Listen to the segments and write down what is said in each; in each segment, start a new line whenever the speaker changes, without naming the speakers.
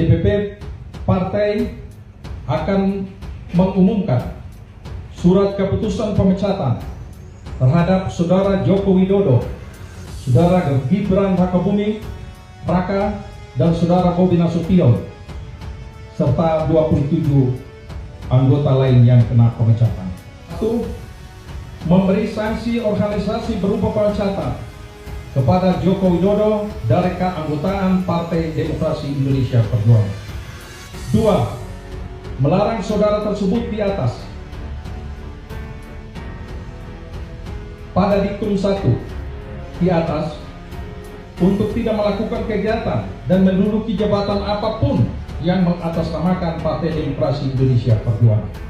DPP Partai akan mengumumkan surat keputusan pemecatan terhadap Saudara Joko Widodo, Saudara Gibran Rakabuming Raka, dan Saudara Bobi Nasution, serta 27 anggota lain yang kena pemecatan. 1. Memberi sanksi organisasi berupa pemecatan kepada Joko Widodo dari keanggotaan Partai Demokrasi Indonesia Perjuangan. 2. Melarang saudara tersebut di atas pada diktum 1 di atas untuk tidak melakukan kegiatan dan menduduki jabatan apapun yang mengatasnamakan Partai Demokrasi Indonesia Perjuangan.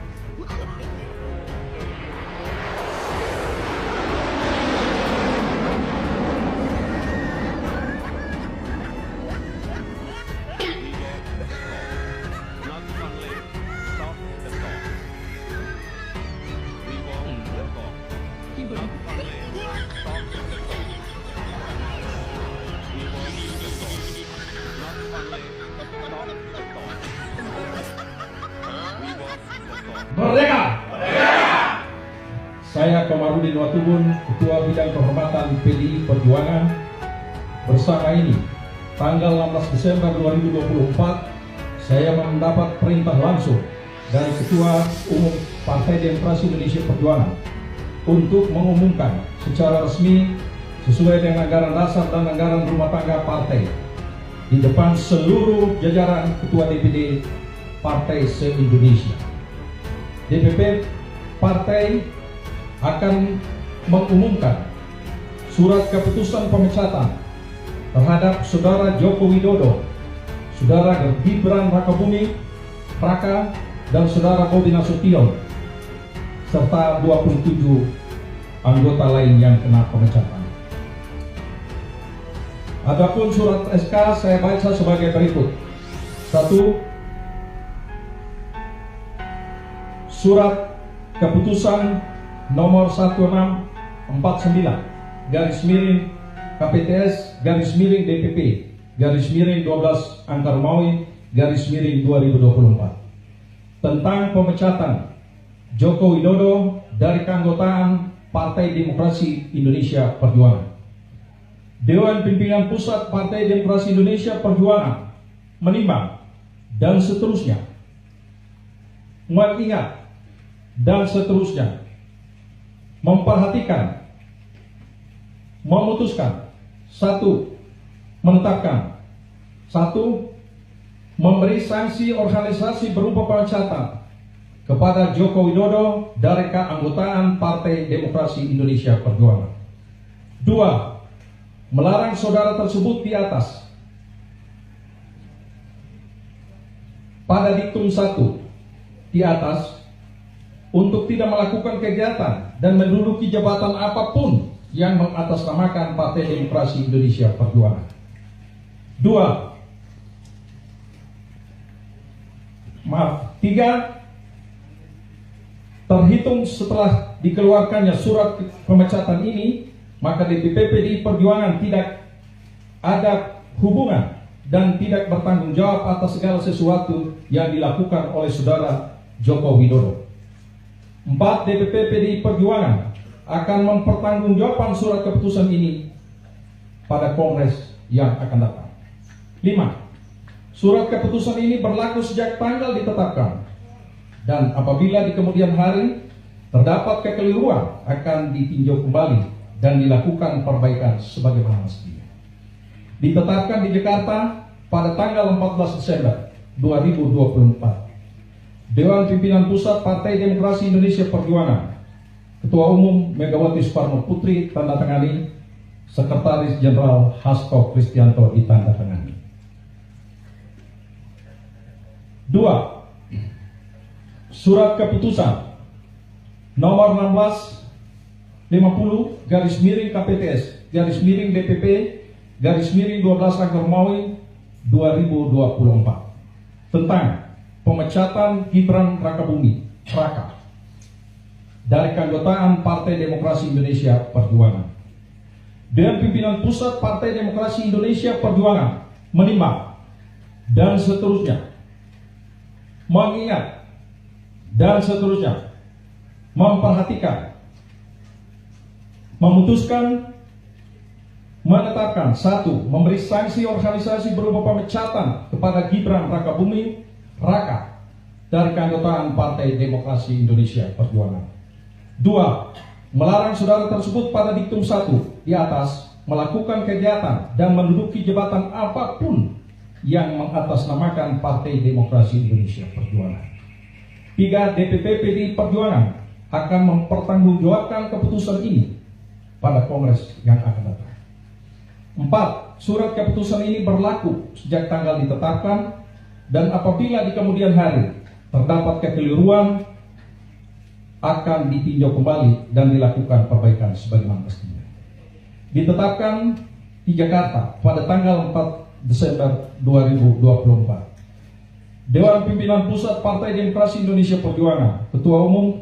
Merdeka! Merdeka! Saya Komarudin Watubun, Ketua Bidang Kehormatan PDI Perjuangan, bersama ini tanggal 16 Desember 2024 saya mendapat perintah langsung dari Ketua Umum Partai Demokrasi Indonesia Perjuangan untuk mengumumkan secara resmi sesuai dengan anggaran dasar dan anggaran rumah tangga partai di depan seluruh jajaran Ketua DPD Partai se-Indonesia. DPP Partai akan mengumumkan surat keputusan pemecatan terhadap Saudara Joko Widodo, Saudara Gibran Rakabuming Raka, dan Saudara Bobi Nasution, serta 27 anggota lain yang kena pemecatan. Adapun surat SK saya baca sebagai berikut. 1. Surat keputusan nomor 1649 garis miring KPTS garis miring DPP garis miring 12 Angka Romawi garis miring 2024 tentang pemecatan Joko Widodo dari keanggotaan Partai Demokrasi Indonesia Perjuangan. Dewan Pimpinan Pusat Partai Demokrasi Indonesia Perjuangan menimbang dan seterusnya mengingat dan seterusnya memperhatikan, memutuskan. 1. Menetapkan. 1. Memberi sanksi organisasi berupa pemecatan kepada Joko Widodo dari keanggotaan Partai Demokrasi Indonesia Perjuangan. 2. Melarang saudara tersebut di atas pada diktum 1 di atas untuk tidak melakukan kegiatan dan menduduki jabatan apapun yang mengatasnamakan Partai Demokrasi Indonesia Perjuangan. 3. Terhitung setelah dikeluarkannya surat pemecatan ini, maka DPP PDI Perjuangan tidak ada hubungan dan tidak bertanggung jawab atas segala sesuatu yang dilakukan oleh Saudara Joko Widodo. 4. DPP PDI Perjuangan akan mempertanggungjawabkan surat keputusan ini pada Kongres yang akan datang. 5. Surat keputusan ini berlaku sejak tanggal ditetapkan, dan apabila di kemudian hari terdapat kekeliruan akan ditinjau kembali dan dilakukan perbaikan sebagaimana mestinya. Ditetapkan di Jakarta pada tanggal 14 Desember 2024. Dewan Pimpinan Pusat Partai Demokrasi Indonesia Perjuangan, Ketua Umum Megawati Soekarno Putri tanda tangani, Sekretaris Jenderal Hasto Kristianto ditanda tangani. 2. Surat keputusan nomor 1650 garis miring KPTS garis miring DPP garis miring 12 Angka Romawi 2024 tentang pemecatan Gibran Rakabuming Raka dari keanggotaan Partai Demokrasi Indonesia Perjuangan. Dewan Pimpinan Pusat Partai Demokrasi Indonesia Perjuangan menimbang dan seterusnya, mengingat dan seterusnya, memperhatikan, memutuskan, menetapkan. 1. Memberi sanksi organisasi berupa pemecatan kepada Gibran Rakabuming Raka dari keanggotaan Partai Demokrasi Indonesia Perjuangan. 2. Melarang saudara tersebut pada diktum 1 di atas melakukan kegiatan dan menduduki jabatan apapun yang mengatasnamakan Partai Demokrasi Indonesia Perjuangan. 3. DPP PDI Perjuangan akan mempertanggungjawabkan keputusan ini pada Kongres yang akan datang. 4. Surat keputusan ini berlaku sejak tanggal ditetapkan, dan apabila di kemudian hari terdapat kekeliruan akan ditinjau kembali dan dilakukan perbaikan sebagaimana mestinya. Ditetapkan di Jakarta pada tanggal 4 Desember 2024. Dewan Pimpinan Pusat Partai Demokrasi Indonesia Perjuangan, Ketua Umum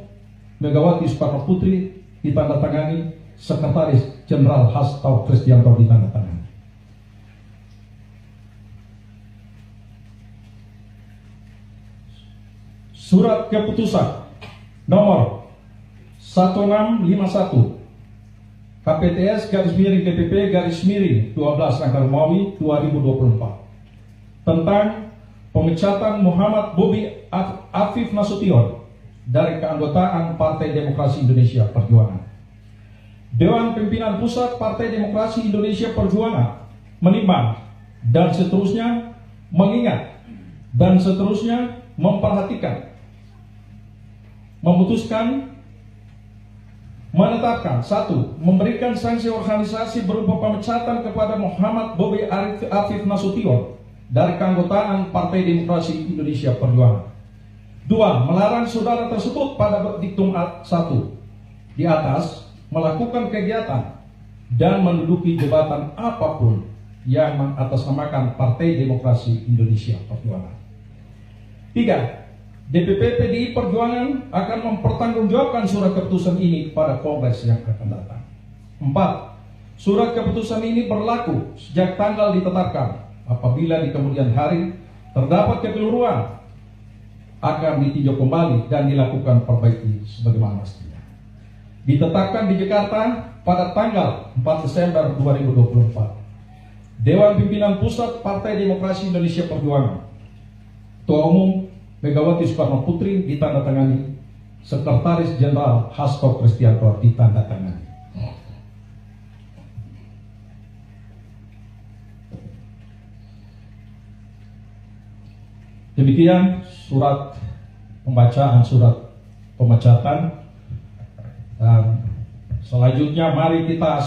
Megawati Soekarno Putri ditandatangani, Sekretaris Jenderal Hasto Kristianto ditandatangani. Surat keputusan nomor 1651 KPTS _DPP_12 Angka Romawi 2024 tentang pemecatan Muhammad Bobi Afif Nasution dari keanggotaan Partai Demokrasi Indonesia Perjuangan. Dewan Pimpinan Pusat Partai Demokrasi Indonesia Perjuangan menimbang dan seterusnya, mengingat dan seterusnya, memperhatikan, memutuskan, menetapkan. 1. Memberikan sanksi organisasi berupa pemecatan kepada Muhammad Bobi Afif Nasution dari keanggotaan Partai Demokrasi Indonesia Perjuangan. 2. Melarang saudara tersebut pada diktum 1 di atas melakukan kegiatan dan menduduki jabatan apapun yang mengatasnamakan Partai Demokrasi Indonesia Perjuangan. 3. DPP PDI Perjuangan akan mempertanggungjawabkan surat keputusan ini pada Kongres yang akan datang. 4. Surat keputusan ini berlaku sejak tanggal ditetapkan. Apabila di kemudian hari terdapat kekeliruan akan ditinjau kembali dan dilakukan perbaiki sebagaimana mestinya. Ditetapkan di Jakarta pada tanggal 4 Desember 2024. Dewan Pimpinan Pusat Partai Demokrasi Indonesia Perjuangan, Ketua Umum Megawati Soekarno Putri ditandatangani, Sekretaris Jenderal Hasto Kristianto ditandatangani. Demikian surat pembacaan surat pemecatan. Dan selanjutnya mari kita